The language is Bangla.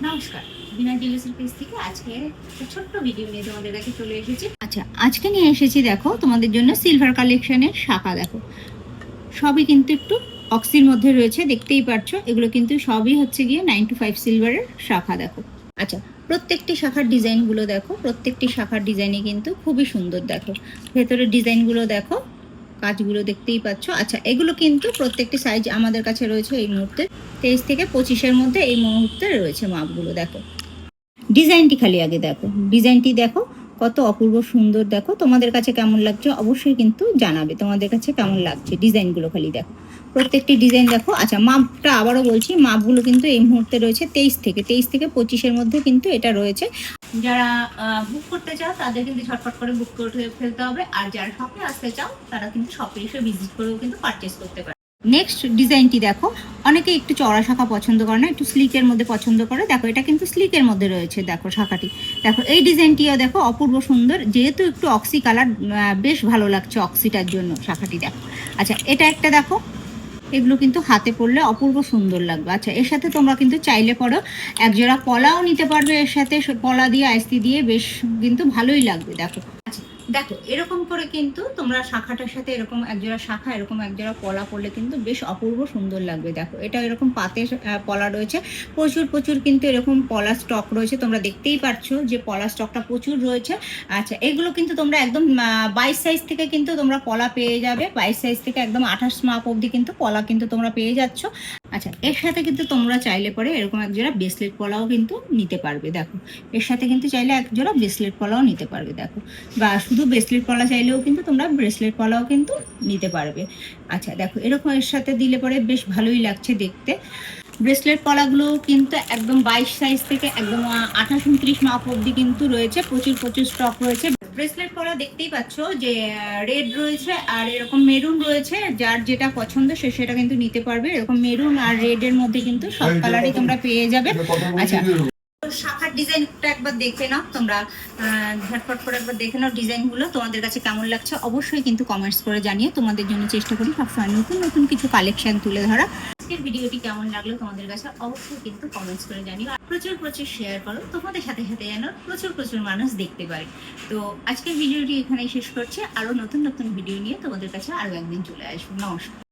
নমস্কার, বিনা জুয়েলার্সের পেজ থেকে আজকে একটা ছোট্ট ভিডিও নিয়ে তোমাদের কাছে চলে এসেছি। আচ্ছা, আজকে নিয়ে এসেছি দেখো তোমাদের জন্য সিলভার কালেকশনের শাখা। দেখো সবই কিন্তু একটু অক্সির মধ্যে রয়েছে, দেখতেই পারছো। এগুলো কিন্তু সবই হচ্ছে গিয়ে 9 to 5 সিলভারের শাখা। দেখো আচ্ছা, প্রত্যেকটি শাখার ডিজাইনগুলো দেখো, প্রত্যেকটি শাখার ডিজাইনই কিন্তু খুবই সুন্দর। দেখো ভেতরের ডিজাইনগুলো দেখো, কাজগুলো দেখতেই পাচ্ছ। আচ্ছা, এগুলো কিন্তু প্রত্যেকটি সাইজ আমাদের কাছে রয়েছে এই মুহূর্তে 23 থেকে 25-এর মধ্যে এই মুহূর্তে রয়েছে মাপগুলো। দেখো ডিজাইনটি খালি আগে দেখো, ডিজাইনটি দেখো কত অপূর্ব সুন্দর। দেখো তোমাদের কাছে কেমন লাগছে অবশ্যই কিন্তু জানাবে, তোমাদের কাছে কেমন লাগছে ডিজাইনগুলো খালি দেখো, প্রত্যেকটি ডিজাইন দেখো। আচ্ছা, মাপটা আবারও বলছি, মাপগুলো কিন্তু এই মুহূর্তে রয়েছে 23 থেকে 25-এর মধ্যে কিন্তু এটা রয়েছে। যারা বুক করতে চাও তাদের কিন্তু ঝটপট করে বুক করে ফেলতে হবে, আর যারা শপে আসতে চাও তারা কিন্তু শপে এসে ভিজিট করেও কিন্তু পারচেস করতে পারে। নেক্সট ডিজাইনটি দেখো, অনেকে একটু চড়া শাখা পছন্দ করে না, একটু স্লিকের মধ্যে পছন্দ করে। দেখো এটা কিন্তু স্লিকের মধ্যে রয়েছে। দেখো শাখাটি দেখো, এই ডিজাইনটিও দেখো অপূর্ব সুন্দর, যেহেতু একটু অক্সি কালার বেশ ভালো লাগছে অক্সিটার জন্য শাখাটি। দেখো আচ্ছা, এটা একটা দেখো, এগুলো কিন্তু হাতে পরলে অপূর্ব সুন্দর লাগবে। আচ্ছা, এর সাথে তোমরা কিন্তু চাইলে পরো একজোড়া পলাও নিতে পারবে, এর সাথে পলা দিয়ে আইসি দিয়ে বেশ কিন্তু ভালোই লাগবে। দেখো আচ্ছা, দেখো এরকম করে কিন্তু তোমরা শাখাটার সাথে এরকম একজোড়া শাখা, এরকম একজোড়া পলা পরলে কিন্তু বেশ অপূর্ব সুন্দর লাগবে। দেখো এটা এরকম পাতে পলা রয়েছে, প্রচুর প্রচুর কিন্তু এরকম পলা স্টক রয়েছে, তোমরা দেখতেই পাচ্ছো যে পলা স্টকটা প্রচুর রয়েছে। আচ্ছা, এগুলো কিন্তু তোমরা একদম 22 সাইজ থেকে কিন্তু তোমরা পলা পেয়ে যাবে, 22 সাইজ থেকে একদম 28 মাপ অবধি কিন্তু পলা কিন্তু তোমরা পেয়ে যাচ্ছ। আচ্ছা, এর সাথে কিন্তু তোমরা চাইলে পরে এরকম একজোড়া ব্রেসলেট পলাও কিন্তু নিতে পারবে। দেখো এর সাথে কিন্তু চাইলে একজোড়া ব্রেসলেট পলাও নিতে পারবে। দেখো, বা শুধু ব্রেসলেট পলা চাইলেও কিন্তু তোমরা ব্রেসলেট পলাও কিন্তু নিতে পারবে। আচ্ছা দেখো, এরকম এর সাথে দিলে পরে বেশ ভালোই লাগছে দেখতে। ব্রেসলেট পলাগুলো কিন্তু একদম 22 সাইজ থেকে একদম 28-29 মাপ অবধি কিন্তু রয়েছে, প্রচুর প্রচুর স্টক রয়েছে। ব্রেসলেট পলা দেখতেই পাচ্ছ যে রেড রয়েছে আর এরকম মেরুন রয়েছে, যার যেটা পছন্দ সে সেটা কিন্তু নিতে পারবে। এরকম মেরুন আর রেড এর মধ্যে কিন্তু সব কালারই তোমরা পেয়ে যাবে। আচ্ছা, শাখার ডিজাইনটা একবার দেখে নাও তোমরা, ঝটপট করে একবার দেখে নাও ডিজাইনগুলো, তোমাদের কাছে কেমন লাগছে অবশ্যই কিন্তু কমেন্টস করে জানিয়ে তোমাদের জন্য চেষ্টা করি সবসময় নতুন নতুন কিছু কালেকশন তুলে ধরা। আজকের ভিডিওটি কেমন লাগলো তোমাদের কাছে অবশ্যই কিন্তু কমেন্টস করে জানিও, প্রচুর প্রচুর শেয়ার করো, তোমাদের সাথে সাথে যেন প্রচুর প্রচুর মানুষ দেখতে পারে। তো আজকের ভিডিওটি এখানেই শেষ করছে, আরো নতুন নতুন ভিডিও নিয়ে তোমাদের কাছে আরো একদিন চলে আসবো। নমস্কার।